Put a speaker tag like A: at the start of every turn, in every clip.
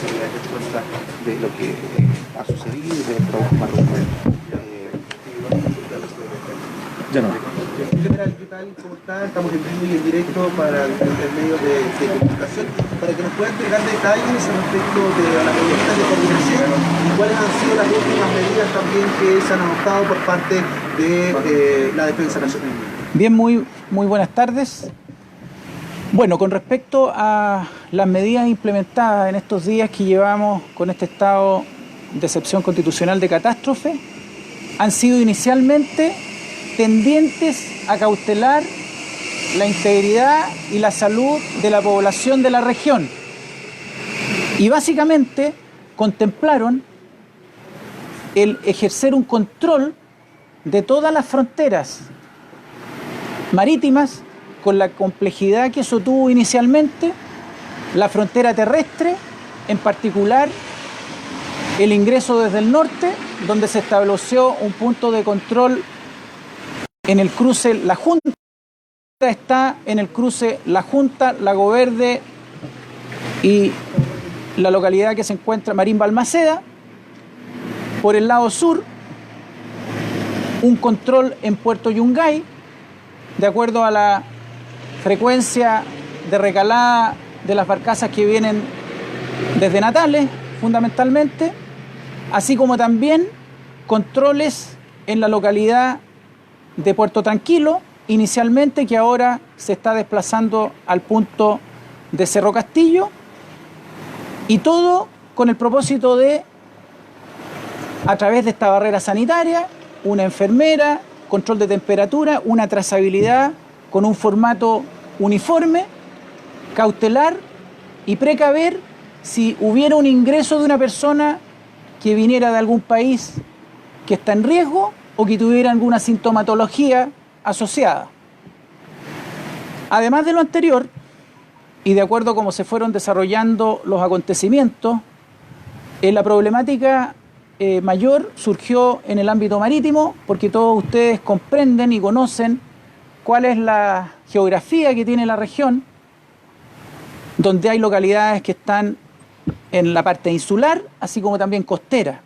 A: responsabilidad respuesta de lo que ha sucedido y de
B: Ya no.
A: General, ¿qué tal? ¿Cómo está? Estamos en vivo y en directo para el medio de comunicación, para que nos pueda entregar detalles respecto de las medidas de coordinación y cuáles han sido las últimas medidas también que se han adoptado por parte de la Defensa Nacional.
C: Bien, muy buenas tardes. Bueno, con respecto a las medidas implementadas en estos días que llevamos con este estado de excepción constitucional de catástrofe, han sido inicialmente tendientes a cautelar la integridad y la salud de la población de la región. Y básicamente contemplaron el ejercer un control de todas las fronteras marítimas, con la complejidad que eso tuvo inicialmente, la frontera terrestre, en particular el ingreso desde el norte, donde se estableció un punto de control en el cruce La Junta, está en el cruce La Junta, Lago Verde y la localidad que se encuentra Marín Balmaceda. Por el lado sur, un control en Puerto Yungay, de acuerdo a la frecuencia de recalada de las barcazas que vienen desde Natales, fundamentalmente, así como también controles en la localidad de Puerto Tranquilo, inicialmente, que ahora se está desplazando al punto de Cerro Castillo, y todo con el propósito de, a través de esta barrera sanitaria, una enfermera, control de temperatura, una trazabilidad con un formato uniforme, cautelar y precaver si hubiera un ingreso de una persona que viniera de algún país que está en riesgo o que tuviera alguna sintomatología asociada. Además de lo anterior, y de acuerdo a cómo se fueron desarrollando los acontecimientos, la problemática mayor surgió en el ámbito marítimo, porque todos ustedes comprenden y conocen cuál es la geografía que tiene la región, donde hay localidades que están en la parte insular, así como también costera.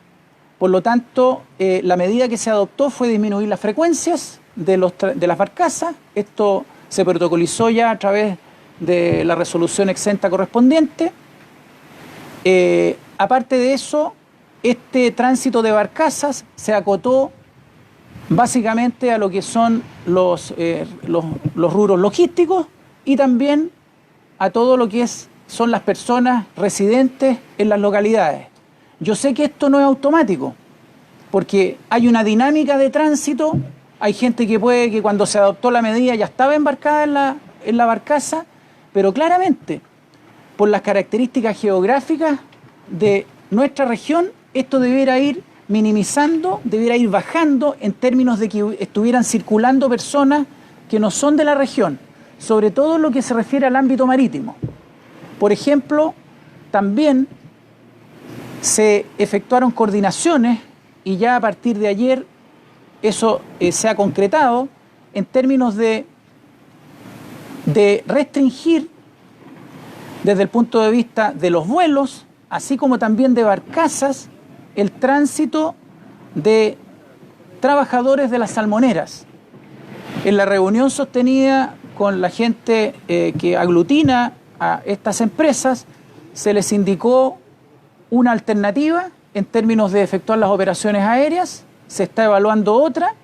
C: Por lo tanto, la medida que se adoptó fue disminuir las frecuencias de las barcazas. Esto se protocolizó ya a través de la resolución exenta correspondiente. Aparte de eso, este tránsito de barcazas se acotó básicamente a lo que son los rubros logísticos y también a todo lo que son las personas residentes en las localidades. Yo sé que esto no es automático, porque hay una dinámica de tránsito, hay gente que puede que cuando se adoptó la medida ya estaba embarcada en la barcaza, pero claramente, por las características geográficas de nuestra región, esto debiera ir minimizando, debiera ir bajando en términos de que estuvieran circulando personas que no son de la región, sobre todo en lo que se refiere al ámbito marítimo. Por ejemplo, también se efectuaron coordinaciones y ya a partir de ayer eso se ha concretado en términos de restringir desde el punto de vista de los vuelos, así como también de barcazas, el tránsito de trabajadores de las salmoneras. En la reunión sostenida con la gente que aglutina a estas empresas, se les indicó una alternativa en términos de efectuar las operaciones aéreas, se está evaluando otra,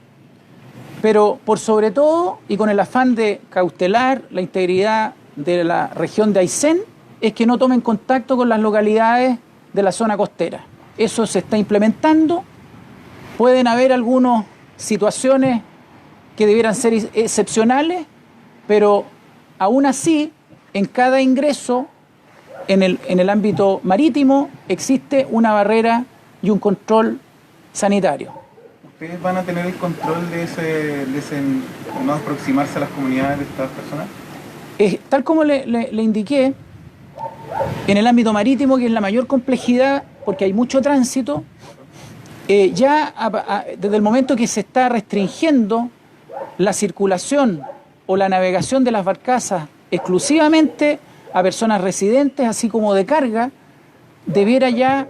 C: pero por sobre todo, y con el afán de cautelar la integridad de la región de Aysén, es que no tomen contacto con las localidades de la zona costera. Eso se está implementando. Pueden haber algunas situaciones que debieran ser excepcionales, pero aún así, en cada ingreso en el ámbito marítimo existe una barrera y un control sanitario.
B: ¿Ustedes van a tener el control de ese no aproximarse a las comunidades de estas personas?
C: Tal como le indiqué, en el ámbito marítimo, que es la mayor complejidad, porque hay mucho tránsito, desde el momento que se está restringiendo la circulación o la navegación de las barcazas exclusivamente a personas residentes, así como de carga, debiera ya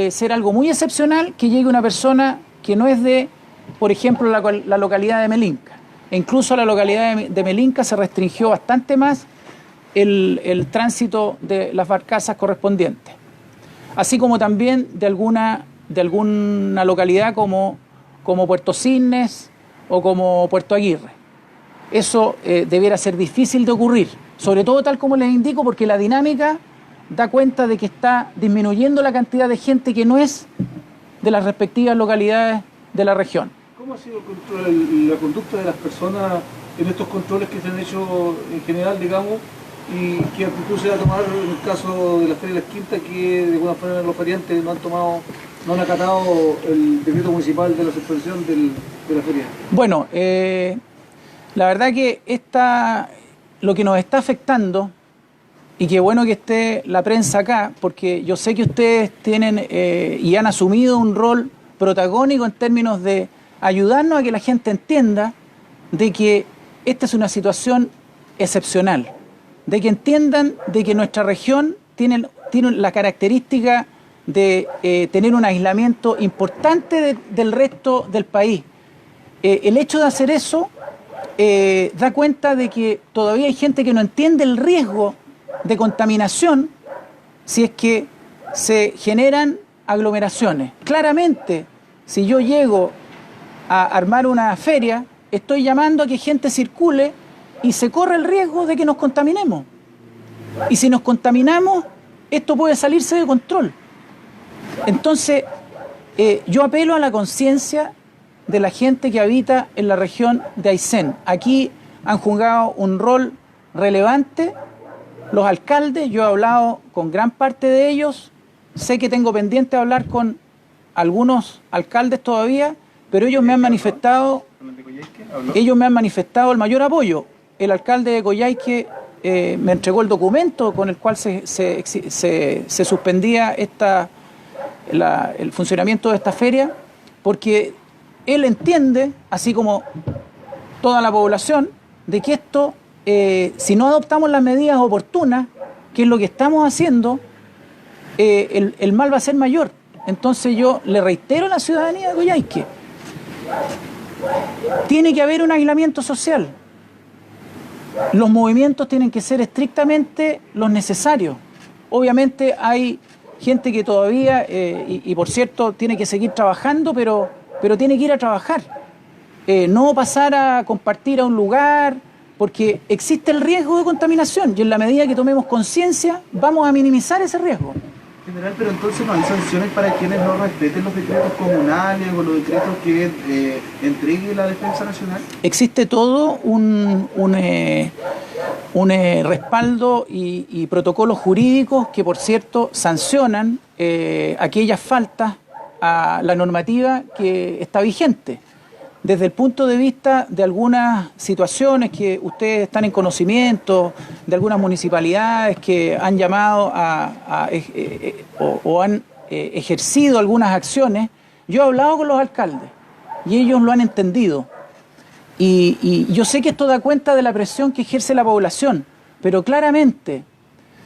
C: ser algo muy excepcional que llegue una persona que no es de, por ejemplo, la localidad de Melinca. E incluso a la localidad de Melinca se restringió bastante más el tránsito de las barcazas correspondientes. Así como también de alguna localidad como Puerto Cisnes o como Puerto Aguirre. Eso debiera ser difícil de ocurrir, sobre todo tal como les indico, porque la dinámica da cuenta de que está disminuyendo la cantidad de gente que no es de las respectivas localidades de la región.
D: ¿Cómo ha sido la conducta de las personas en estos controles que se han hecho en general, digamos, y qué actitud se va a tomar en el caso de la Feria de las Quintas, que de alguna forma los feriantes no han acatado el decreto municipal de la suspensión de la feria?
C: Bueno, la verdad que lo que nos está afectando, y qué bueno que esté la prensa acá, porque yo sé que ustedes tienen y han asumido un rol protagónico en términos de ayudarnos a que la gente entienda de que esta es una situación excepcional, de que entiendan de que nuestra región tiene la característica de tener un aislamiento importante del resto del país. El hecho de hacer eso da cuenta de que todavía hay gente que no entiende el riesgo de contaminación si es que se generan aglomeraciones. Claramente, si yo llego a armar una feria, estoy llamando a que gente circule y se corre el riesgo de que nos contaminemos. Y si nos contaminamos, esto puede salirse de control. Entonces, yo apelo a la conciencia de la gente que habita en la región de Aysén. Aquí han jugado un rol relevante los alcaldes. Yo he hablado con gran parte de ellos, sé que tengo pendiente de hablar con algunos alcaldes todavía, pero ellos me han manifestado el mayor apoyo. El alcalde de Coyhaique me entregó el documento con el cual se suspendía el funcionamiento de esta feria, porque él entiende, así como toda la población, de que esto, si no adoptamos las medidas oportunas, que es lo que estamos haciendo, el mal va a ser mayor. Entonces yo le reitero a la ciudadanía de Coyhaique, tiene que haber un aislamiento social. Los movimientos tienen que ser estrictamente los necesarios. Obviamente hay gente que todavía, y por cierto, tiene que seguir trabajando, pero tiene que ir a trabajar. No pasar a compartir a un lugar, porque existe el riesgo de contaminación y en la medida que tomemos conciencia vamos a minimizar ese riesgo.
A: General, pero entonces no hay sanciones para quienes no respeten los decretos comunales o los decretos que entregue la Defensa Nacional.
C: Existe todo un respaldo y protocolos jurídicos que, por cierto, sancionan aquellas faltas a la normativa que está vigente. Desde el punto de vista de algunas situaciones que ustedes están en conocimiento, de algunas municipalidades que han llamado o han ejercido algunas acciones, yo he hablado con los alcaldes y ellos lo han entendido. Y yo sé que esto da cuenta de la presión que ejerce la población, pero claramente,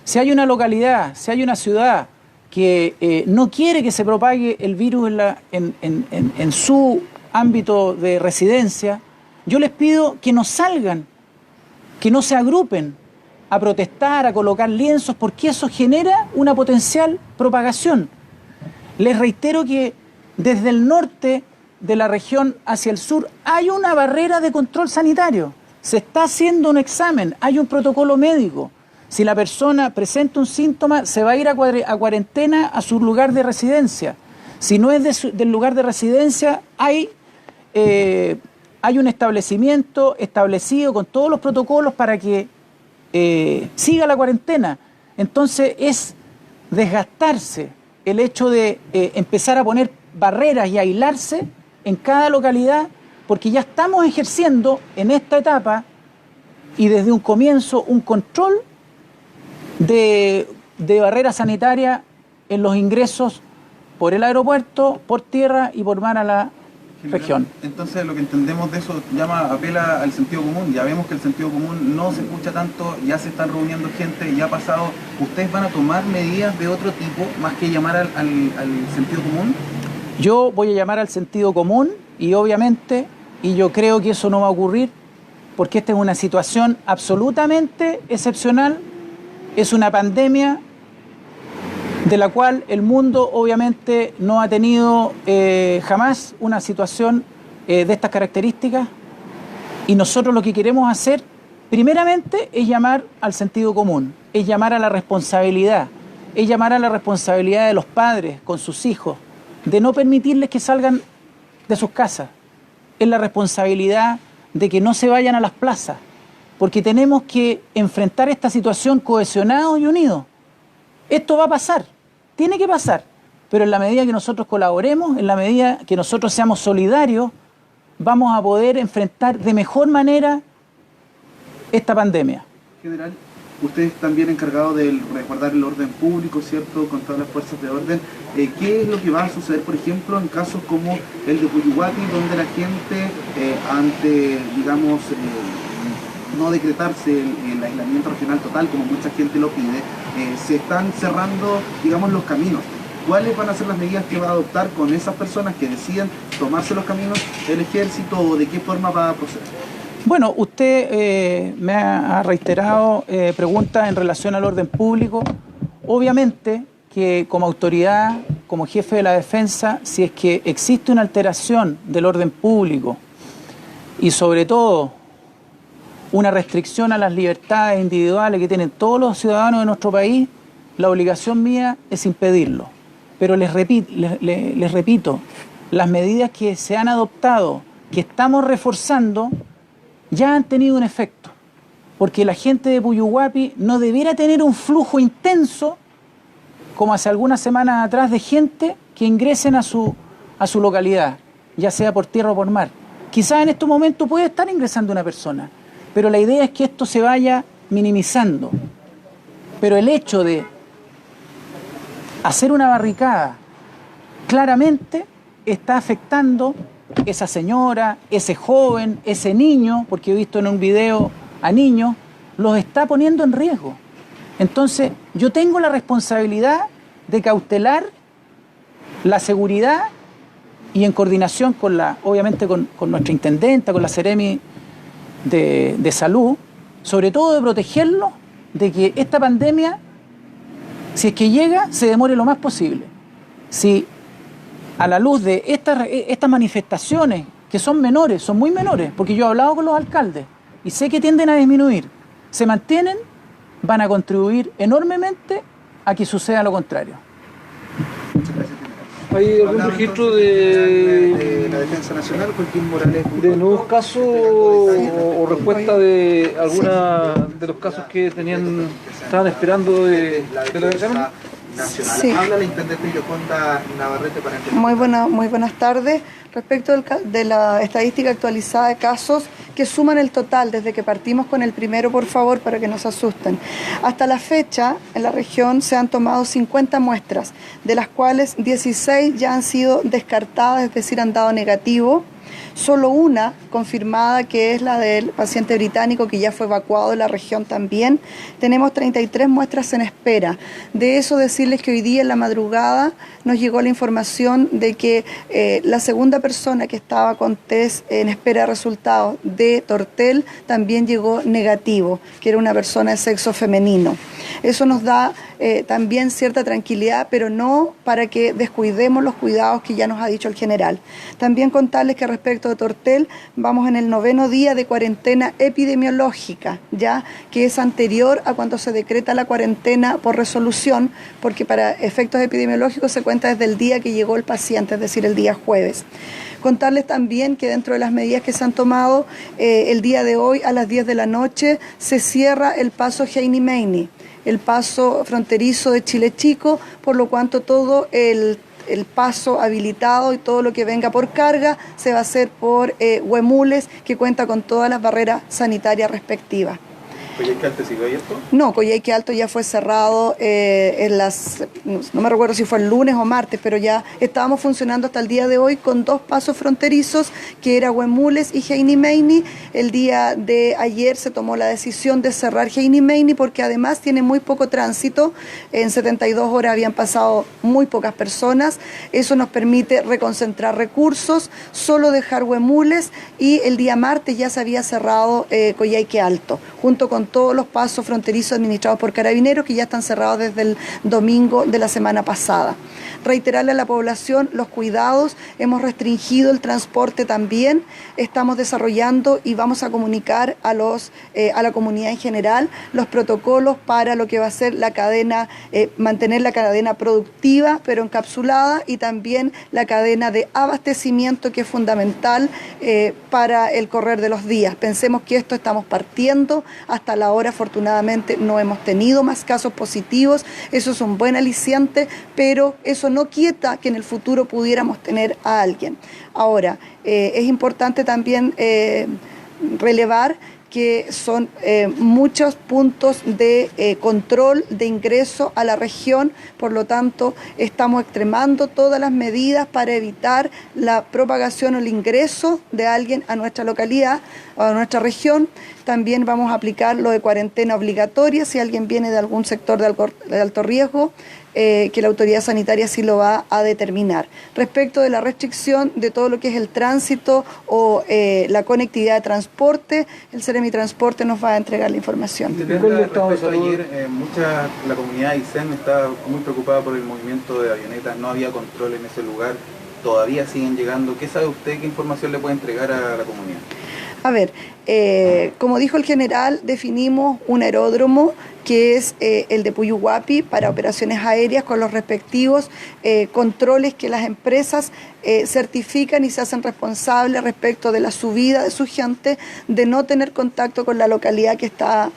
C: si hay una localidad, si hay una ciudad que no quiere que se propague el virus en su ámbito de residencia, yo les pido que no salgan, que no se agrupen a protestar, a colocar lienzos, porque eso genera una potencial propagación. Les reitero que desde el norte de la región hacia el sur hay una barrera de control sanitario, se está haciendo un examen, hay un protocolo médico. Si la persona presenta un síntoma, se va a ir a cuarentena a su lugar de residencia. Si no es del lugar de residencia, hay un establecimiento establecido con todos los protocolos para que siga la cuarentena. Entonces es desgastarse el hecho de empezar a poner barreras y aislarse en cada localidad, porque ya estamos ejerciendo en esta etapa y desde un comienzo un control de barrera sanitaria en los ingresos por el aeropuerto, por tierra y por mar a región.
B: Entonces lo que entendemos de eso apela al sentido común. Ya vemos que el sentido común no se escucha tanto, ya se están reuniendo gente, ya ha pasado. ¿Ustedes van a tomar medidas de otro tipo más que llamar al sentido común?
C: Yo voy a llamar al sentido común y obviamente, y yo creo que eso no va a ocurrir, porque esta es una situación absolutamente excepcional, es una pandemia de la cual el mundo obviamente no ha tenido jamás una situación de estas características, y nosotros lo que queremos hacer primeramente es llamar al sentido común, es llamar a la responsabilidad, es llamar a la responsabilidad de los padres con sus hijos, de no permitirles que salgan de sus casas, es la responsabilidad de que no se vayan a las plazas, porque tenemos que enfrentar esta situación cohesionados y unidos. Esto va a pasar, tiene que pasar, pero en la medida que nosotros colaboremos, en la medida que nosotros seamos solidarios, vamos a poder enfrentar de mejor manera esta pandemia.
A: General, usted es también encargado de resguardar el orden público, ¿cierto?, con todas las fuerzas de orden. ¿Qué es lo que va a suceder, por ejemplo, en casos como el de Puyuhuapi, donde la gente, ante, digamos, no decretarse el aislamiento regional total, como mucha gente lo pide, se están cerrando, digamos, los caminos? ¿Cuáles van a ser las medidas que va a adoptar con esas personas que deciden tomarse los caminos el ejército, o de qué forma va a proceder?
C: Bueno, usted me ha reiterado preguntas en relación al orden público. Obviamente que como autoridad, como jefe de la defensa, si es que existe una alteración del orden público y sobre todo una restricción a las libertades individuales que tienen todos los ciudadanos de nuestro país, la obligación mía es impedirlo. Pero les repito, las medidas que se han adoptado, que estamos reforzando, ya han tenido un efecto, porque la gente de Puyuhuapi no debiera tener un flujo intenso como hace algunas semanas atrás de gente que ingresen a su localidad, ya sea por tierra o por mar. Quizás en estos momentos puede estar ingresando una persona, pero la idea es que esto se vaya minimizando. Pero el hecho de hacer una barricada claramente está afectando esa señora, ese joven, ese niño, porque he visto en un video a niños, los está poniendo en riesgo. Entonces, yo tengo la responsabilidad de cautelar la seguridad y en coordinación con obviamente con nuestra intendenta, con la Seremi de Salud, sobre todo de protegerlos de que esta pandemia, si es que llega, se demore lo más posible. Si a la luz de estas manifestaciones, que son menores, son muy menores, porque yo he hablado con los alcaldes y sé que tienden a disminuir, se mantienen, van a contribuir enormemente a que suceda lo contrario.
D: ¿Hay algún registro
A: de la Defensa Nacional, Joaquín Morales,
D: de nuevos casos o respuesta de alguna de los casos que estaban esperando de los exámenes?
A: Nacional?
E: Sí.
A: Habla la intendente Yoconda Navarrete para entender.
E: Muy buenas tardes. Respecto de la estadística actualizada de casos que suman el total desde que partimos con el primero, por favor, para que no se asusten. Hasta la fecha, en la región se han tomado 50 muestras, de las cuales 16 ya han sido descartadas, es decir, han dado negativo. Solo una confirmada, que es la del paciente británico que ya fue evacuado de la región también. Tenemos 33 muestras en espera. De eso decirles que hoy día en la madrugada nos llegó la información de que la segunda persona que estaba con test en espera de resultados de Tortel también llegó negativo, que era una persona de sexo femenino. Eso nos da también cierta tranquilidad, pero no para que descuidemos los cuidados que ya nos ha dicho el general. También contarles que respecto de Tortel, vamos en el 9º día de cuarentena epidemiológica, ya que es anterior a cuando se decreta la cuarentena por resolución, porque para efectos epidemiológicos se cuenta desde el día que llegó el paciente, es decir, el día jueves. Contarles también que dentro de las medidas que se han tomado, el día de hoy a las 10 de la noche se cierra el paso Heini-Meini, el paso fronterizo de Chile Chico, por lo cuanto todo el paso habilitado y todo lo que venga por carga se va a hacer por Huemules, que cuenta con todas las barreras sanitarias respectivas.
B: ¿Coyhaique Alto sigue abierto?
E: No, Coyhaique Alto ya fue cerrado no me recuerdo si fue el lunes o martes, pero ya estábamos funcionando hasta el día de hoy con 2 pasos fronterizos, que era Huemules y Heinimeini. El día de ayer se tomó la decisión de cerrar Heinimeini porque además tiene muy poco tránsito. En 72 horas habían pasado muy pocas personas. Eso nos permite reconcentrar recursos, solo dejar Huemules, y el día martes ya se había cerrado Coyhaique Alto, junto con todos los pasos fronterizos administrados por Carabineros, que ya están cerrados desde el domingo de la semana pasada. Reiterarle a la población los cuidados, hemos restringido el transporte también, estamos desarrollando y vamos a comunicar a la comunidad en general los protocolos para lo que va a ser la cadena, mantener la cadena productiva pero encapsulada, y también la cadena de abastecimiento, que es fundamental para el correr de los días. Pensemos que esto estamos partiendo, hasta la hora afortunadamente no hemos tenido más casos positivos, eso es un buen aliciente, pero eso no quita que en el futuro pudiéramos tener a alguien. Ahora, es importante también relevar que son muchos puntos de control de ingreso a la región, por lo tanto estamos extremando todas las medidas para evitar la propagación o el ingreso de alguien a nuestra localidad o a nuestra región. También vamos a aplicar lo de cuarentena obligatoria si alguien viene de algún sector de alto riesgo, que la autoridad sanitaria sí lo va a determinar. Respecto de la restricción de todo lo que es el tránsito o la conectividad de transporte, el Seremi Transporte nos va a entregar la información.
B: Respecto a ayer, la comunidad de Aysén está muy preocupada por el movimiento de avionetas, no había control en ese lugar, todavía siguen llegando. ¿Qué sabe usted, qué información le puede entregar a la comunidad?
E: A ver, como dijo el general, definimos un aeródromo que es el de Puyuhuapi para operaciones aéreas, con los respectivos controles que las empresas certifican y se hacen responsables respecto de la subida de su gente, de no tener contacto con la localidad que está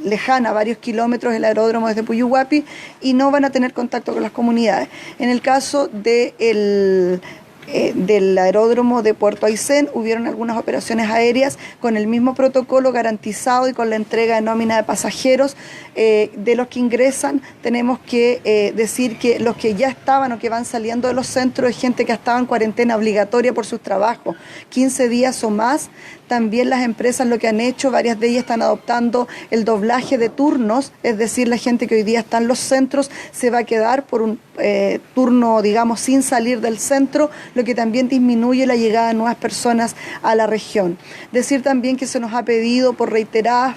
E: lejana, varios kilómetros del aeródromo desde Puyuhuapi, y no van a tener contacto con las comunidades. En el caso del aeródromo de Puerto Aysén hubieron algunas operaciones aéreas con el mismo protocolo garantizado y con la entrega de nómina de pasajeros. De los que ingresan tenemos que decir que los que ya estaban o que van saliendo de los centros es gente que estaba en cuarentena obligatoria por sus trabajos, 15 días o más. También las empresas lo que han hecho, varias de ellas están adoptando el doblaje de turnos, es decir, la gente que hoy día está en los centros se va a quedar por un turno, digamos, sin salir del centro, lo que también disminuye la llegada de nuevas personas a la región. Decir también que se nos ha pedido por reiteradas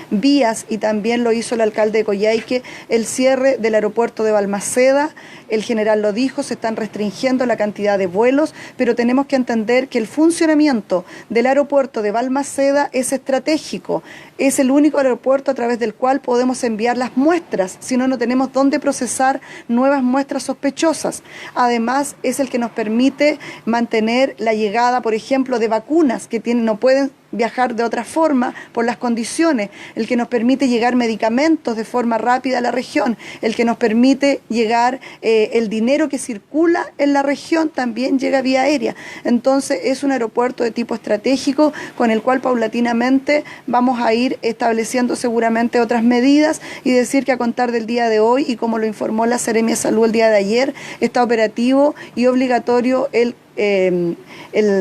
E: vías, y también lo hizo el alcalde de Coyhaique, el cierre del aeropuerto de Balmaceda. El general lo dijo, se están restringiendo la cantidad de vuelos, pero tenemos que entender que el funcionamiento del aeropuerto de Balmaceda es estratégico. Es el único aeropuerto a través del cual podemos enviar las muestras, si no, no tenemos dónde procesar nuevas muestras sospechosas. Además, es el que nos permite mantener la llegada, por ejemplo, de vacunas que no pueden viajar de otra forma por las condiciones, el que nos permite llegar medicamentos de forma rápida a la región, el que nos permite llegar el dinero que circula en la región también llega vía aérea. Entonces es un aeropuerto de tipo estratégico con el cual paulatinamente vamos a ir estableciendo seguramente otras medidas, y decir que a contar del día de hoy, y como lo informó la Seremi de Salud el día de ayer, está operativo y obligatorio el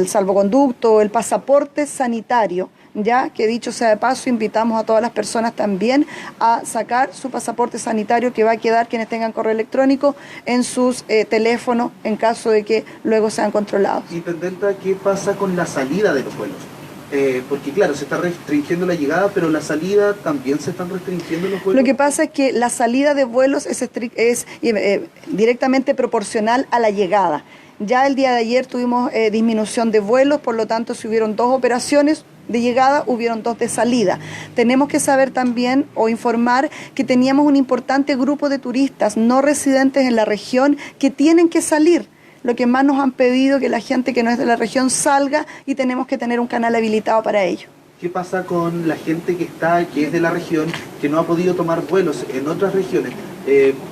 E: salvoconducto, el pasaporte sanitario, ya que dicho sea de paso, invitamos a todas las personas también a sacar su pasaporte sanitario, que va a quedar, quienes tengan correo electrónico, en sus teléfonos en caso de que luego sean controlados.
A: Intendenta, ¿qué pasa con la salida de los vuelos? Porque claro, se está restringiendo la llegada, pero la salida también se están restringiendo los vuelos.
E: Lo que pasa es que la salida de vuelos es directamente proporcional a la llegada. Ya el día de ayer tuvimos disminución de vuelos, por lo tanto, si hubieron 2 operaciones de llegada, hubieron 2 de salida. Tenemos que saber también o informar que teníamos un importante grupo de turistas no residentes en la región que tienen que salir. Lo que más nos han pedido que la gente que no es de la región salga, y tenemos que tener un canal habilitado para ello.
A: ¿Qué pasa con la gente que es de la región, que no ha podido tomar vuelos en otras regiones?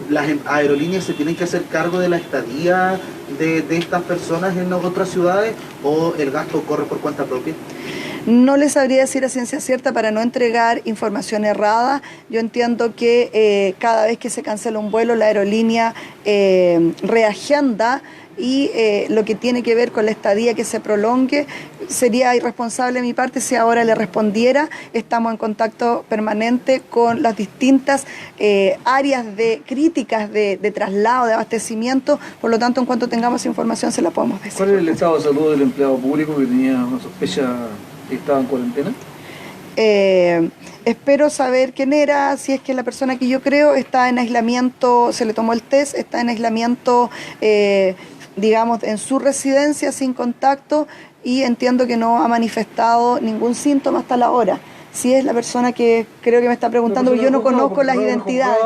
A: ¿Las aerolíneas se tienen que hacer cargo de la estadía de estas personas en otras ciudades, o el gasto corre por cuenta propia?
E: No les sabría decir a ciencia cierta para no entregar información errada. Yo entiendo que cada vez que se cancela un vuelo, la aerolínea reagenda y lo que tiene que ver con la estadía que se prolongue. Sería irresponsable de mi parte si ahora le respondiera. Estamos en contacto permanente con las distintas áreas de críticas de traslado, de abastecimiento. Por lo tanto, en cuanto tengamos información se la podemos decir.
D: ¿Cuál es el estado de salud del empleado público que tenía una sospecha que estaba en cuarentena?
E: Espero saber quién era, si es que la persona que yo creo está en aislamiento, se le tomó el test, está en aislamiento, digamos, en su residencia sin contacto y entiendo que no ha manifestado ningún síntoma hasta la hora. Si es la persona que creo que me está preguntando, yo no conozco las identidades.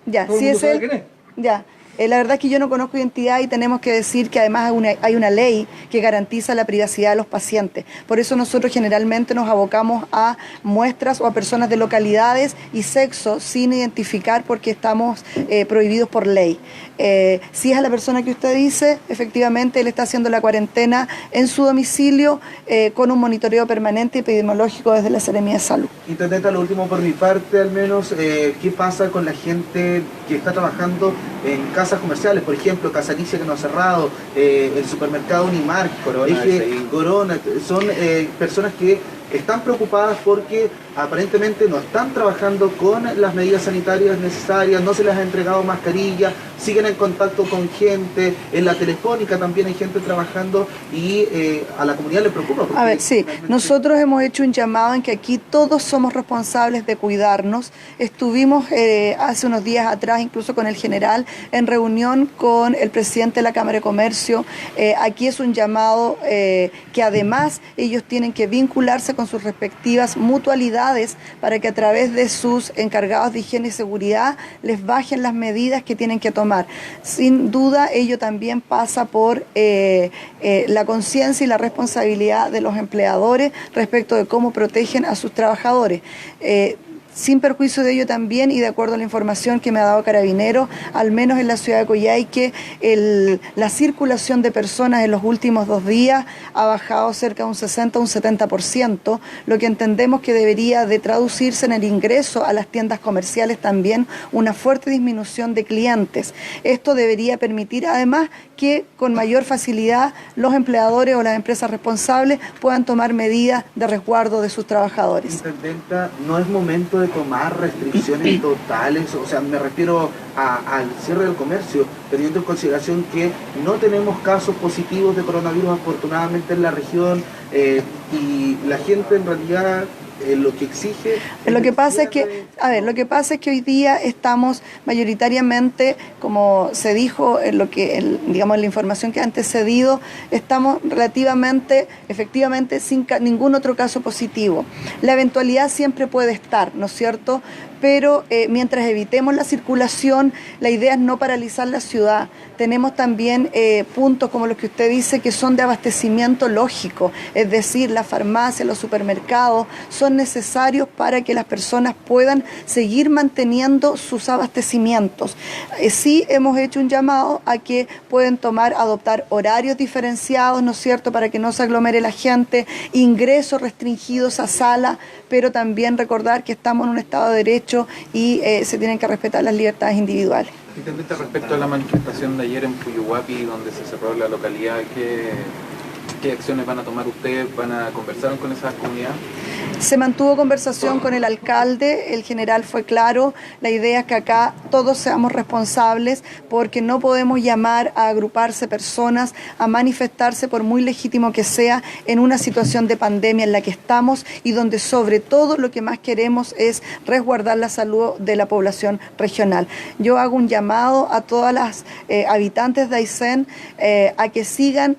E: Ya, si es él, ya. La verdad es que yo no conozco identidad y tenemos que decir que además hay una ley que garantiza la privacidad de los pacientes. Por eso nosotros generalmente nos abocamos a muestras o a personas de localidades y sexo sin identificar porque estamos prohibidos por ley. Si es a la persona que usted dice, efectivamente él está haciendo la cuarentena en su domicilio con un monitoreo permanente epidemiológico desde la Seremía de Salud.
A: Intendenta, lo último por mi parte al menos, ¿qué pasa con la gente que está trabajando en casas comerciales? Por ejemplo, Casa Alicia que no ha cerrado, el supermercado Unimark, Corona, son personas que están preocupadas porque aparentemente no están trabajando con las medidas sanitarias necesarias, no se les ha entregado mascarilla, siguen en contacto con gente, en la telefónica también hay gente trabajando y a la comunidad le preocupa.
E: A ver, sí, nosotros hemos hecho un llamado en que aquí todos somos responsables de cuidarnos. Estuvimos hace unos días atrás, incluso con el general, en reunión con el presidente de la Cámara de Comercio. Aquí es un llamado que además ellos tienen que vincularse con sus respectivas mutualidades para que a través de sus encargados de higiene y seguridad les bajen las medidas que tienen que tomar. Sin duda, ello también pasa por la conciencia y la responsabilidad de los empleadores respecto de cómo protegen a sus trabajadores. Sin perjuicio de ello también, y de acuerdo a la información que me ha dado Carabineros, al menos en la ciudad de Coyhaique, la circulación de personas en los últimos 2 días ha bajado cerca de un 60 a un 70%, lo que entendemos que debería de traducirse en el ingreso a las tiendas comerciales también una fuerte disminución de clientes. Esto debería permitir además que con mayor facilidad los empleadores o las empresas responsables puedan tomar medidas de resguardo de sus trabajadores.
A: Intendenta, no es momento de tomar restricciones totales, o sea, me refiero al cierre del comercio, teniendo en consideración que no tenemos casos positivos de coronavirus afortunadamente en la región y la gente en realidad lo que exige...
E: Lo que pasa es que hoy día estamos mayoritariamente, como se dijo en digamos en la información que ha antecedido, estamos relativamente, efectivamente, sin ningún otro caso positivo. La eventualidad siempre puede estar, ¿no es cierto? Pero mientras evitemos la circulación, la idea es no paralizar la ciudad. Tenemos también puntos como los que usted dice que son de abastecimiento lógico, es decir, las farmacias, los supermercados son necesarios para que las personas puedan seguir manteniendo sus abastecimientos. Sí hemos hecho un llamado a que pueden adoptar horarios diferenciados, ¿no es cierto?, para que no se aglomere la gente, ingresos restringidos a sala, pero también recordar que estamos en un Estado de Derecho y se tienen que respetar las libertades individuales.
B: Intendente, respecto a la manifestación de ayer en Puyuhuapi, donde se cerró la localidad, ¿qué acciones van a tomar ustedes? ¿Conversaron con esas comunidades?
E: Se mantuvo conversación con el alcalde, el general fue claro, la idea es que acá todos seamos responsables porque no podemos llamar a agruparse personas, a manifestarse por muy legítimo que sea en una situación de pandemia en la que estamos y donde sobre todo lo que más queremos es resguardar la salud de la población regional. Yo hago un llamado a todas las habitantes de Aysén a que sigan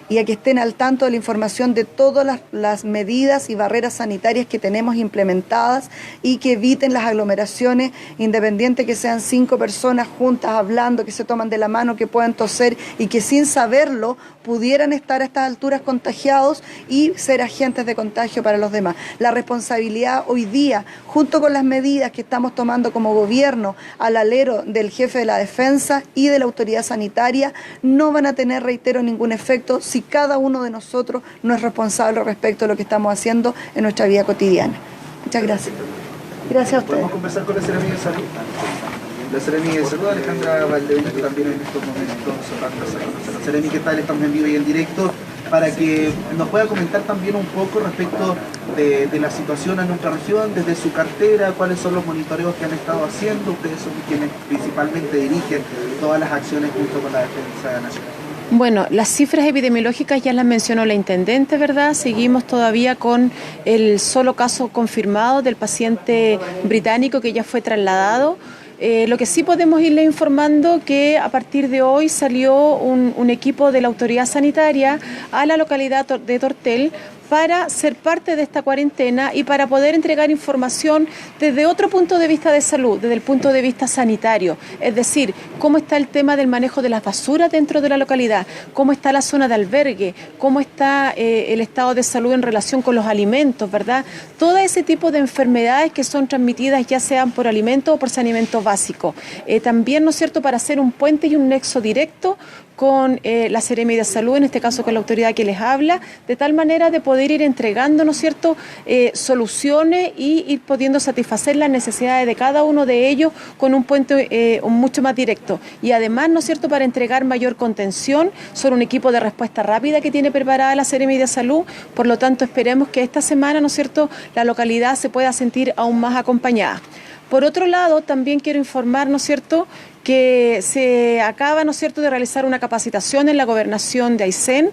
E: y a que estén al tanto de la información de todas las medidas y barreras sanitarias que tenemos implementadas y que eviten las aglomeraciones, independiente que sean 5 personas juntas hablando, que se toman de la mano, que puedan toser y que sin saberlo pudieran estar a estas alturas contagiados y ser agentes de contagio para los demás. La responsabilidad hoy día, junto con las medidas que estamos tomando como gobierno al alero del jefe de la defensa y de la autoridad sanitaria, no no van a tener, reitero, ningún efecto si cada uno de nosotros no es responsable respecto a lo que estamos haciendo en nuestra vida cotidiana. Muchas gracias. Gracias a ustedes.
A: Podemos conversar con la Seremi de Salud. La Seremi de Salud, Alejandra Valdebenito, también en estos momentos va a conversar con nosotros. Seremi, ¿qué tal? Estamos en vivo y en directo para que nos pueda comentar también un poco respecto de la situación en nuestra región, desde su cartera, cuáles son los monitoreos que han estado haciendo. Ustedes son quienes principalmente dirigen todas las acciones junto con la Defensa Nacional.
F: Bueno, las cifras epidemiológicas ya las mencionó la intendente, ¿verdad? Seguimos todavía con el solo caso confirmado del paciente británico que ya fue trasladado. Lo que sí podemos irle informando que a partir de hoy salió un equipo de la autoridad sanitaria a la localidad de Tortel para ser parte de esta cuarentena y para poder entregar información desde otro punto de vista de salud, desde el punto de vista sanitario. Es decir, cómo está el tema del manejo de las basuras dentro de la localidad, cómo está la zona de albergue, cómo está el estado de salud en relación con los alimentos, ¿verdad? Todo ese tipo de enfermedades que son transmitidas ya sean por alimentos o por saneamiento básico. También, ¿no es cierto?, para hacer un puente y un nexo directo con la Seremi de Salud, en este caso con la autoridad que les habla, de tal manera de poder ir entregando, ¿no es cierto?, soluciones y ir pudiendo satisfacer las necesidades de cada uno de ellos con un puente mucho más directo. Y además, ¿no es cierto?, para entregar mayor contención, son un equipo de respuesta rápida que tiene preparada la Seremi de Salud, por lo tanto esperemos que esta semana, ¿no es cierto?, la localidad se pueda sentir aún más acompañada. Por otro lado, también quiero informar, ¿no es cierto?, que se acaba, ¿no es cierto?, de realizar una capacitación en la gobernación de Aysén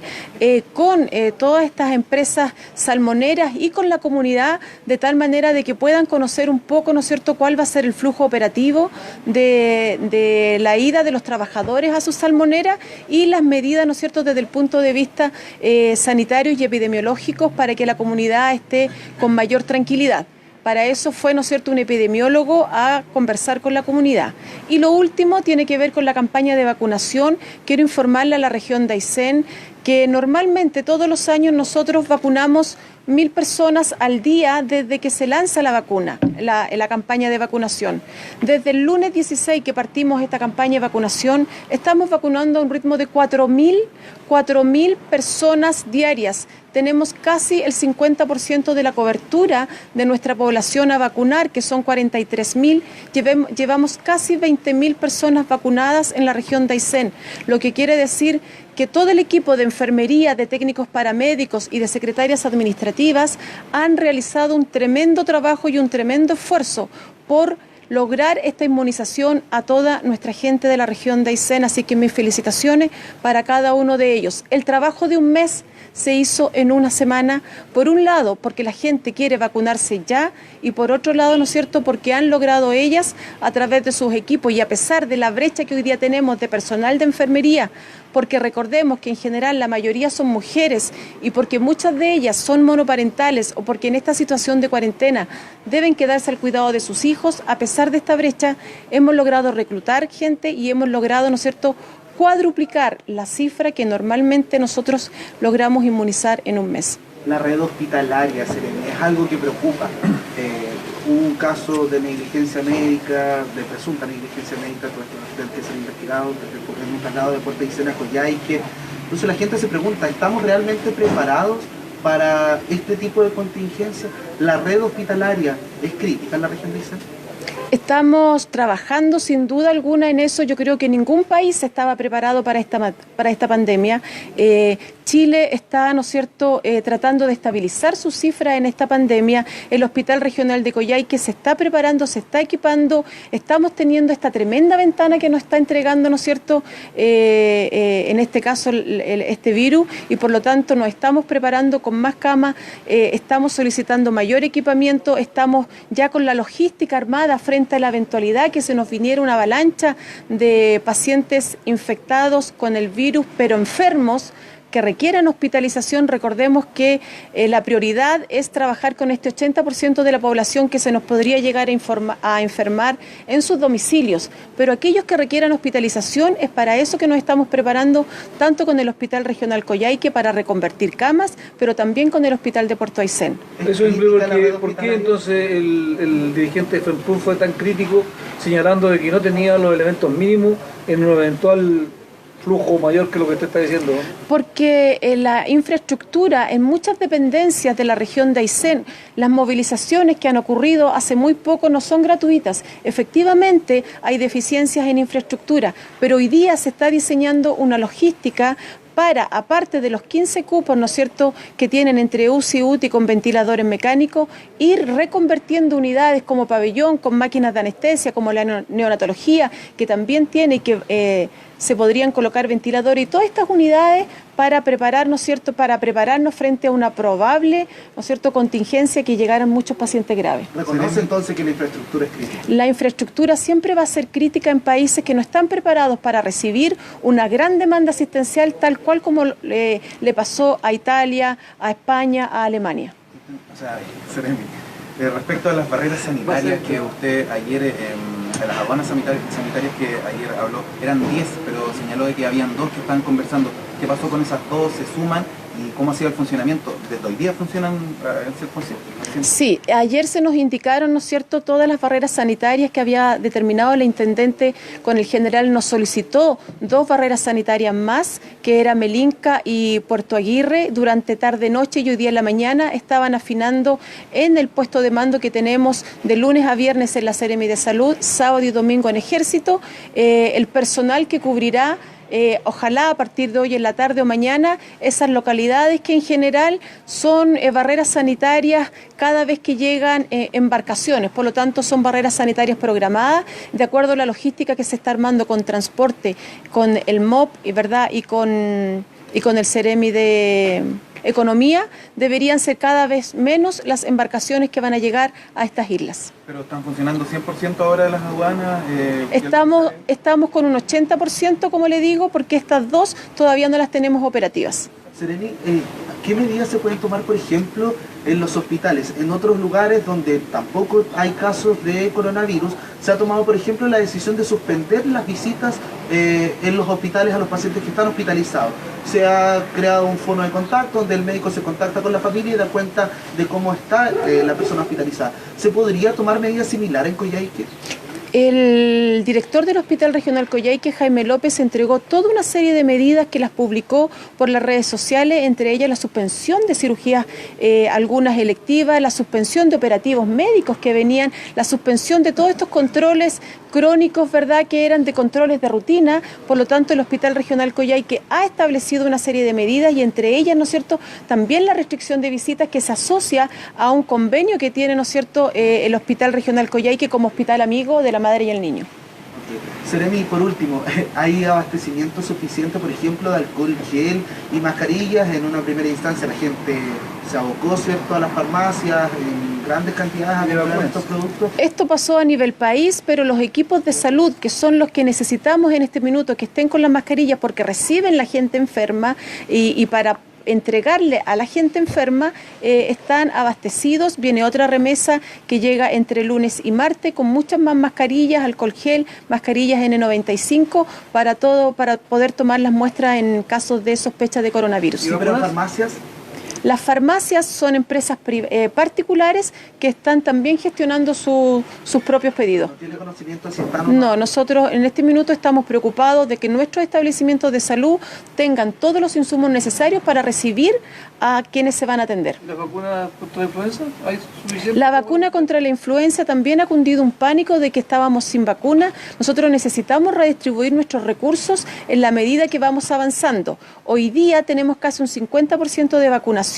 F: con todas estas empresas salmoneras y con la comunidad, de tal manera de que puedan conocer un poco, ¿no es cierto?, cuál va a ser el flujo operativo de la ida de los trabajadores a sus salmoneras y las medidas, ¿no es cierto?, desde el punto de vista sanitario y epidemiológicos para que la comunidad esté con mayor tranquilidad. Para eso fue, ¿no es cierto?, un epidemiólogo a conversar con la comunidad. Y lo último tiene que ver con la campaña de vacunación. Quiero informarle a la región de Aysén que normalmente todos los años nosotros vacunamos 1000 personas al día desde que se lanza la vacuna, la campaña de vacunación. Desde el lunes 16 que partimos esta campaña de vacunación, estamos vacunando a un ritmo de 4.000 personas diarias. Tenemos casi el 50% de la cobertura de nuestra población a vacunar, que son 43.000. Llevamos casi 20.000 personas vacunadas en la región de Aysén, lo que quiere decir que todo el equipo de enfermería, de técnicos paramédicos y de secretarias administrativas han realizado un tremendo trabajo y un tremendo esfuerzo por lograr esta inmunización a toda nuestra gente de la región de Aysén, así que mis felicitaciones para cada uno de ellos. El trabajo de un mes se hizo en una semana, por un lado porque la gente quiere vacunarse ya y por otro lado, ¿no es cierto?, porque han logrado ellas a través de sus equipos y a pesar de la brecha que hoy día tenemos de personal de enfermería, porque recordemos que en general la mayoría son mujeres y porque muchas de ellas son monoparentales o porque en esta situación de cuarentena deben quedarse al cuidado de sus hijos, a pesar de esta brecha hemos logrado reclutar gente y hemos logrado, ¿no es cierto?, cuadruplicar la cifra que normalmente nosotros logramos inmunizar en un mes.
A: La red hospitalaria, Seremi, es algo que preocupa. Hubo un caso de negligencia médica, de presunta negligencia médica, que se ha investigado en un traslado de Puerto Aysén a Coyhaique. Entonces la gente se pregunta, ¿estamos realmente preparados para este tipo de contingencia? ¿La red hospitalaria es crítica en la región de Aysén?
F: Estamos trabajando sin duda alguna en eso. Yo creo que ningún país estaba preparado para esta pandemia. Chile está, ¿no es cierto?, tratando de estabilizar sus cifras en esta pandemia. El Hospital Regional de Coyhaique se está preparando, se está equipando. Estamos teniendo esta tremenda ventana que nos está entregando, ¿no es cierto?, en este caso este virus y por lo tanto nos estamos preparando con más camas, estamos solicitando mayor equipamiento, estamos ya con la logística armada frente a la eventualidad que se nos viniera una avalancha de pacientes infectados con el virus pero enfermos que requieran hospitalización. Recordemos que la prioridad es trabajar con este 80% de la población que se nos podría llegar a enfermar en sus domicilios, pero aquellos que requieran hospitalización es para eso que nos estamos preparando tanto con el Hospital Regional Coyhaique para reconvertir camas, pero también con el Hospital de Puerto Aysén.
D: Eso implica ¿por qué entonces el dirigente de FEMPRUM fue tan crítico señalando de que no tenía los elementos mínimos en un eventual flujo mayor que lo que usted está diciendo, ¿no?
F: Porque la infraestructura en muchas dependencias de la región de Aysén, las movilizaciones que han ocurrido hace muy poco no son gratuitas. Efectivamente hay deficiencias en infraestructura, pero hoy día se está diseñando una logística para, aparte de los 15 cupos, ¿no es cierto?, que tienen entre UCI y UTI con ventiladores mecánicos, ir reconvirtiendo unidades como pabellón, con máquinas de anestesia, como la neonatología, que también tiene que se podrían colocar ventiladores y todas estas unidades para preparar, ¿no es cierto?, para prepararnos frente a una probable, ¿no es cierto?, contingencia que llegaran muchos pacientes graves.
A: ¿Reconoce entonces que la infraestructura es crítica?
F: La infraestructura siempre va a ser crítica en países que no están preparados para recibir una gran demanda asistencial, tal cual como le pasó a Italia, a España, a Alemania.
B: O sea, Seremi, respecto a las barreras sanitarias que usted ayer, de las aduanas sanitarias que ayer habló, eran 10, pero señaló de que habían 2 que estaban conversando. ¿Qué pasó con esas 2? ¿Se suman? ¿Y cómo ha sido el funcionamiento? ¿Desde hoy día funcionan el 100%?
F: Sí, ayer se nos indicaron, ¿no es cierto?, todas las barreras sanitarias que había determinado el intendente con el general. Nos solicitó 2 barreras sanitarias más, que era Melinca y Puerto Aguirre, durante tarde-noche, y hoy día en la mañana estaban afinando en el puesto de mando que tenemos de lunes a viernes en la Seremi de Salud, sábado y domingo en Ejército, el personal que cubrirá ojalá a partir de hoy en la tarde o mañana esas localidades que en general son barreras sanitarias cada vez que llegan embarcaciones, por lo tanto son barreras sanitarias programadas de acuerdo a la logística que se está armando con transporte, con el MOP, ¿verdad?, y con el Seremi de Economía. Deberían ser cada vez menos las embarcaciones que van a llegar a estas islas.
B: ¿Pero están funcionando 100% ahora las aduanas?
F: Estamos con un 80%, como le digo, porque estas 2 todavía no las tenemos operativas.
A: Sereni, ¿qué medidas se pueden tomar, por ejemplo, en los hospitales? En otros lugares donde tampoco hay casos de coronavirus, se ha tomado, por ejemplo, la decisión de suspender las visitas en los hospitales a los pacientes que están hospitalizados. Se ha creado un fono de contacto donde el médico se contacta con la familia y da cuenta de cómo está la persona hospitalizada. ¿Se podría tomar medidas similares en Coyhaique?
F: El director del Hospital Regional Coyhaique, Jaime López, entregó toda una serie de medidas que las publicó por las redes sociales, entre ellas la suspensión de cirugías, algunas electivas, la suspensión de operativos médicos que venían, la suspensión de todos estos controles crónicos, ¿verdad?, que eran de controles de rutina. Por lo tanto, el Hospital Regional Coyhaique ha establecido una serie de medidas y entre ellas, ¿no es cierto?, también la restricción de visitas que se asocia a un convenio que tiene, ¿no es cierto?, el Hospital Regional Coyhaique como hospital amigo de la madre y el niño.
A: Seremi, por último, ¿hay abastecimiento suficiente, por ejemplo, de alcohol gel y mascarillas? En una primera instancia la gente se abocó, ¿cierto?, a las farmacias en grandes cantidades a comprar estos productos.
F: Esto pasó a nivel país, pero los equipos de salud, que son los que necesitamos en este minuto, que estén con las mascarillas porque reciben la gente enferma y para entregarle a la gente enferma, están abastecidos. Viene otra remesa que llega entre lunes y martes con muchas más mascarillas, alcohol gel, mascarillas N95 para poder tomar las muestras en casos de sospecha de coronavirus.
A: ¿Y pero farmacias?
F: Las farmacias son empresas particulares que están también gestionando sus propios pedidos.
A: ¿No tiene conocimiento si están?
F: No, nosotros en este minuto estamos preocupados de que nuestros establecimientos de salud tengan todos los insumos necesarios para recibir a quienes se van a atender.
D: ¿La vacuna contra la influenza? ¿Hay suficiente?
F: La vacuna contra la influenza también ha cundido un pánico de que estábamos sin vacuna. Nosotros necesitamos redistribuir nuestros recursos en la medida que vamos avanzando. Hoy día tenemos casi un 50% de vacunación.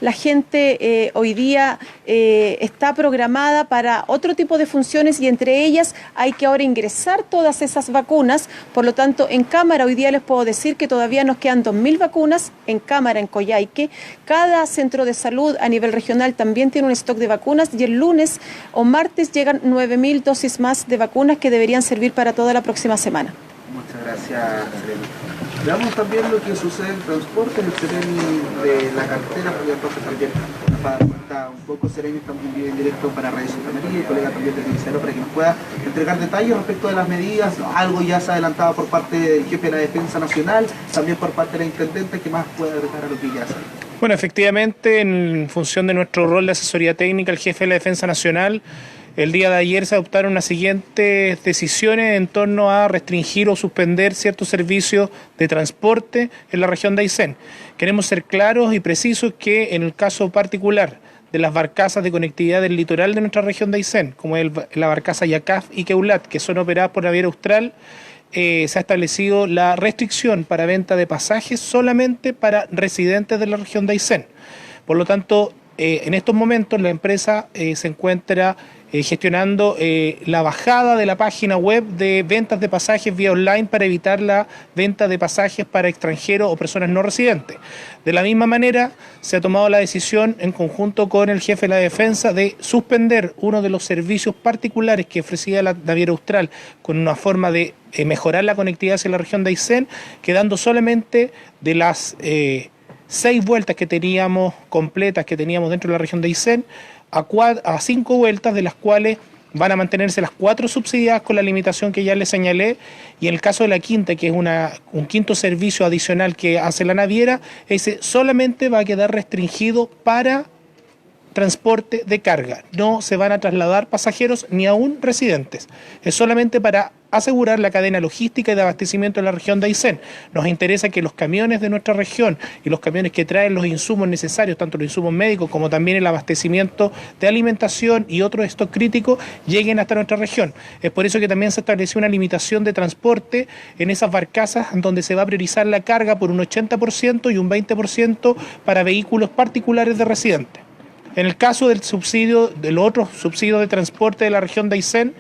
F: La gente hoy día está programada para otro tipo de funciones y entre ellas hay que ahora ingresar todas esas vacunas. Por lo tanto, en cámara hoy día les puedo decir que todavía nos quedan 2.000 vacunas en cámara en Coyhaique. Cada centro de salud a nivel regional también tiene un stock de vacunas y el lunes o martes llegan 9.000 dosis más de vacunas que deberían servir para toda la próxima semana.
A: Muchas gracias, Seremi. Veamos también lo que sucede en transporte, el Seremi de la cartera, porque entonces también para dar cuenta un poco, Seremi está muy bien en directo para Radio Santa María, y colega también del Ministerio, para que nos pueda entregar detalles respecto de las medidas. Algo ya se ha adelantado por parte del jefe de la Defensa Nacional, también por parte de la Intendente, que más puede agregar a lo que ya sabe.
G: Bueno, efectivamente, en función de nuestro rol de asesoría técnica, el jefe de la Defensa Nacional El día de ayer se adoptaron las siguientes decisiones en torno a restringir o suspender ciertos servicios de transporte en la región de Aysén. Queremos ser claros y precisos que en el caso particular de las barcazas de conectividad del litoral de nuestra región de Aysén, como es la barcaza Yacaf y Queulat, que son operadas por Naviera Austral, se ha establecido la restricción para venta de pasajes solamente para residentes de la región de Aysén. Por lo tanto, en estos momentos la empresa se encuentra gestionando la bajada de la página web de ventas de pasajes vía online para evitar la venta de pasajes para extranjeros o personas no residentes. De la misma manera, se ha tomado la decisión en conjunto con el jefe de la defensa de suspender uno de los servicios particulares que ofrecía la Naviera Austral con una forma de mejorar la conectividad hacia la región de Aysén, quedando solamente de las 6 vueltas que teníamos completas que teníamos dentro de la región de Aysén a 5 vueltas, de las cuales van a mantenerse las 4 subsidiadas con la limitación que ya les señalé, y en el caso de la quinta, que es un quinto servicio adicional que hace la naviera, ese solamente va a quedar restringido para transporte de carga. No se van a trasladar pasajeros ni aún residentes. Es solamente para asegurar la cadena logística y de abastecimiento en la región de Aysén. Nos interesa que los camiones de nuestra región y los camiones que traen los insumos necesarios, tanto los insumos médicos como también el abastecimiento de alimentación y otros stocks críticos, lleguen hasta nuestra región. Es por eso que también se estableció una limitación de transporte en esas barcazas, donde se va a priorizar la carga por un 80% y un 20% para vehículos particulares de residentes. En el caso del otro subsidio de transporte de la región de Aysén,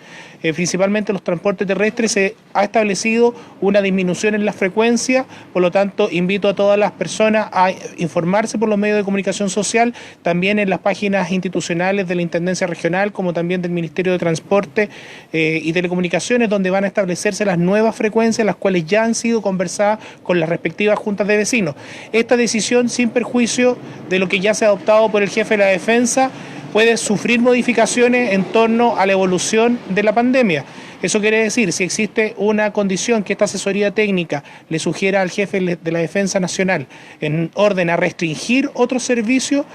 G: principalmente los transportes terrestres, se ha establecido una disminución en la frecuencia. Por lo tanto, invito a todas las personas a informarse por los medios de comunicación social, también en las páginas institucionales de la Intendencia Regional, como también del Ministerio de Transporte y Telecomunicaciones, donde van a establecerse las nuevas frecuencias, las cuales ya han sido conversadas con las respectivas juntas de vecinos. Esta decisión, sin perjuicio de lo que ya se ha adoptado por el jefe de la defensa, puede sufrir modificaciones en torno a la evolución de la pandemia. Eso quiere decir, si existe una condición que esta asesoría técnica le sugiera al jefe de la Defensa Nacional en orden a restringir otro servicio,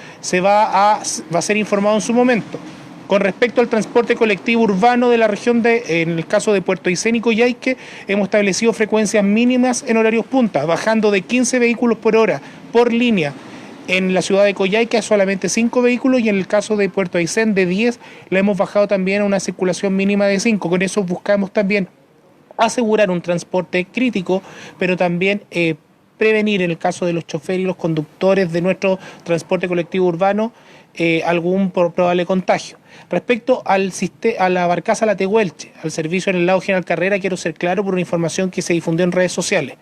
G: va a ser informado en su momento. Con respecto al transporte colectivo urbano de la región en el caso de Puerto Aysén y Coyhaique, hemos establecido frecuencias mínimas en horarios punta, bajando de 15 vehículos por hora por línea. En la ciudad de Coyhaique a solamente 5 vehículos, y en el caso de Puerto Aysén de 10 la hemos bajado también a una circulación mínima de 5. Con eso buscamos también asegurar un transporte crítico, pero también prevenir en el caso de los choferes y los conductores de nuestro transporte colectivo urbano algún probable contagio. Respecto a la barcaza La Tehuelche, al servicio en el lado General Carrera, quiero ser claro por una información que se difundió en redes sociales.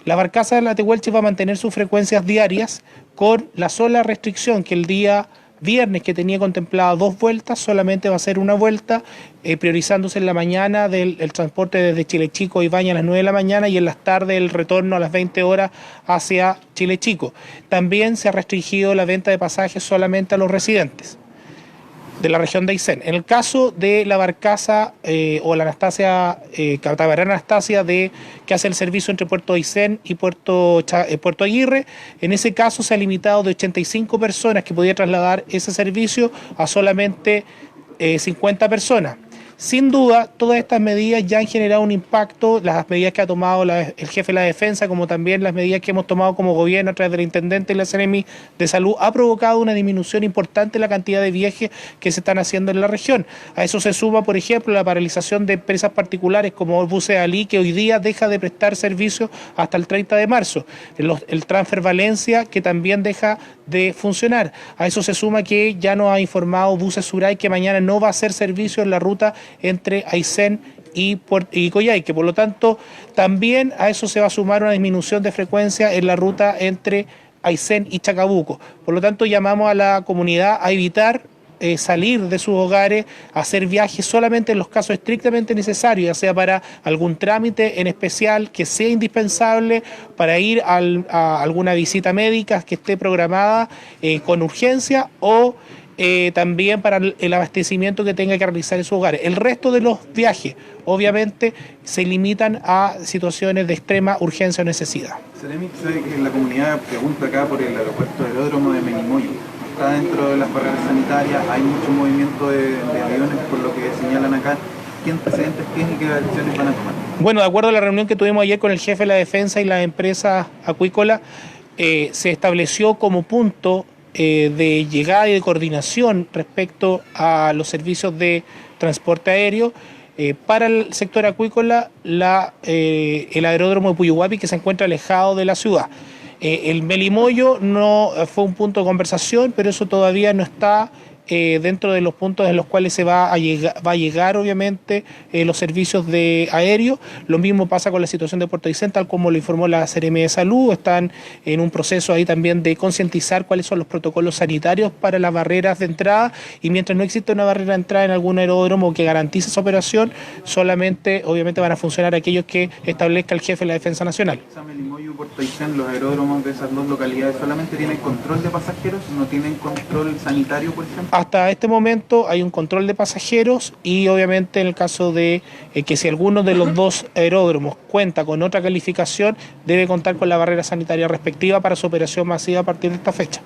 G: La barcaza de La Tehuelche va a mantener sus frecuencias diarias con la sola restricción que el día viernes, que tenía contemplada 2 vueltas, solamente va a ser una vuelta, priorizándose en la mañana el transporte desde Chile Chico a Ibaña a las 9 de la mañana y en las tardes el retorno a las 20 horas hacia Chile Chico. También se ha restringido la venta de pasajes solamente a los residentes de la región de Aysén. En el caso de la barcaza o la Catamarán Anastasia que hace el servicio entre Puerto Aysén y Puerto Aguirre, en ese caso se ha limitado de 85 personas que podía trasladar ese servicio a solamente 50 personas. Sin duda, todas estas medidas ya han generado un impacto, las medidas que ha tomado el jefe de la defensa, como también las medidas que hemos tomado como gobierno a través del intendente y la CNMI de salud, ha provocado una disminución importante en la cantidad de viajes que se están haciendo en la región. A eso se suma, por ejemplo, la paralización de empresas particulares como Buses Ali, que hoy día deja de prestar servicios hasta el 30 de marzo. El Transfer Valencia, que también deja de funcionar. A eso se suma que ya nos ha informado Buses Suray que mañana no va a hacer servicio en la ruta entre Aysén y Coyhaique. Por lo tanto, también a eso se va a sumar una disminución de frecuencia en la ruta entre Aysén y Chacabuco. Por lo tanto, llamamos a la comunidad a evitar salir de sus hogares, hacer viajes solamente en los casos estrictamente necesarios, ya sea para algún trámite en especial que sea indispensable, para ir a alguna visita médica que esté programada con urgencia, o también para el abastecimiento que tenga que realizar en sus hogares. El resto de los viajes, obviamente, se limitan a situaciones de extrema urgencia o necesidad.
B: Seremi, sabe que la comunidad pregunta acá por el aeropuerto aeródromo de Menimoyo. está dentro de las barreras sanitarias, hay mucho movimiento de aviones, por lo que señalan acá. ¿Qué antecedentes tiene y qué acciones van a tomar?
G: Bueno, de acuerdo a la reunión que tuvimos ayer con el jefe de la defensa y las empresas acuícolas, se estableció como punto de llegada y de coordinación respecto a los servicios de transporte aéreo para el sector acuícola el aeródromo de Puyuhuapi, que se encuentra alejado de la ciudad. El Melimoyo no fue un punto de conversación, pero eso todavía no está dentro de los puntos en los cuales se va a llegar obviamente los servicios de aéreo. Lo mismo pasa con la situación de Puerto Aysén, tal como lo informó la Seremi de Salud. Están en un proceso ahí también de concientizar cuáles son los protocolos sanitarios para las barreras de entrada, y mientras no exista una barrera de entrada en algún aeródromo que garantice esa operación, solamente obviamente van a funcionar aquellos que establezca el jefe de la Defensa Nacional.
B: Melimoyo y Puerto Aysén, los aeródromos de esas dos localidades solamente tienen control de pasajeros, no tienen control sanitario, por ejemplo.
G: Hasta este momento hay un control de pasajeros, y obviamente en el caso de que si alguno de los dos aeródromos cuenta con otra calificación, debe contar con la barrera sanitaria respectiva para su operación masiva a partir de esta fecha.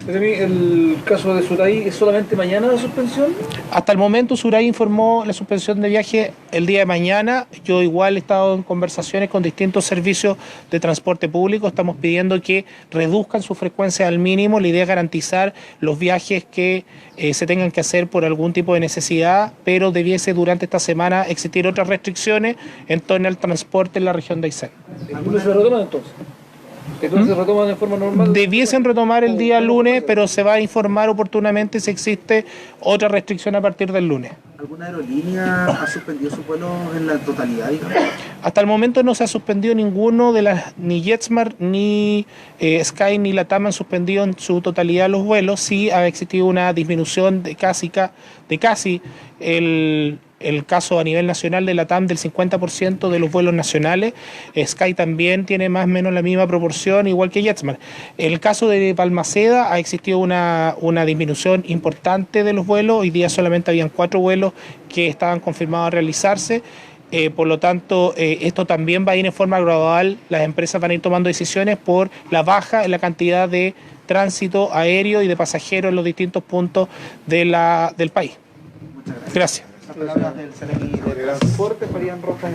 D: El caso de Suray, ¿es solamente mañana la suspensión?
G: Hasta el momento Suray informó la suspensión de viaje el día de mañana. Yo igual he estado en conversaciones con distintos servicios de transporte público. Estamos pidiendo que reduzcan su frecuencia al mínimo. La idea es garantizar los viajes que se tengan que hacer por algún tipo de necesidad, pero debiese durante esta semana existir otras restricciones en torno al transporte en la región de Aysén.
D: ¿Algunos se retoman entonces? Entonces retoman de forma normal.
G: Debiesen retomar el día lunes, pero se va a informar oportunamente si existe otra restricción a partir del lunes.
A: ¿Alguna aerolínea ha suspendido sus vuelos en la totalidad, digamos?
G: Hasta el momento no se ha suspendido ninguno de las, ni JetSmart, ni Sky, ni LATAM han suspendido en su totalidad los vuelos. Sí ha existido una disminución de casi el caso a nivel nacional de LATAM del 50% de los vuelos nacionales. Sky también tiene más o menos la misma proporción, igual que JetSmart. En el caso de Balmaceda ha existido una disminución importante de los vuelos. Hoy día solamente habían 4 vuelos que estaban confirmados a realizarse. Por lo tanto, esto también va a ir en forma gradual. Las empresas van a ir tomando decisiones por la baja en la cantidad de tránsito aéreo y de pasajeros en los distintos puntos del país. Gracias.
A: Las palabras del Seremi de Transporte, Farían Rojas.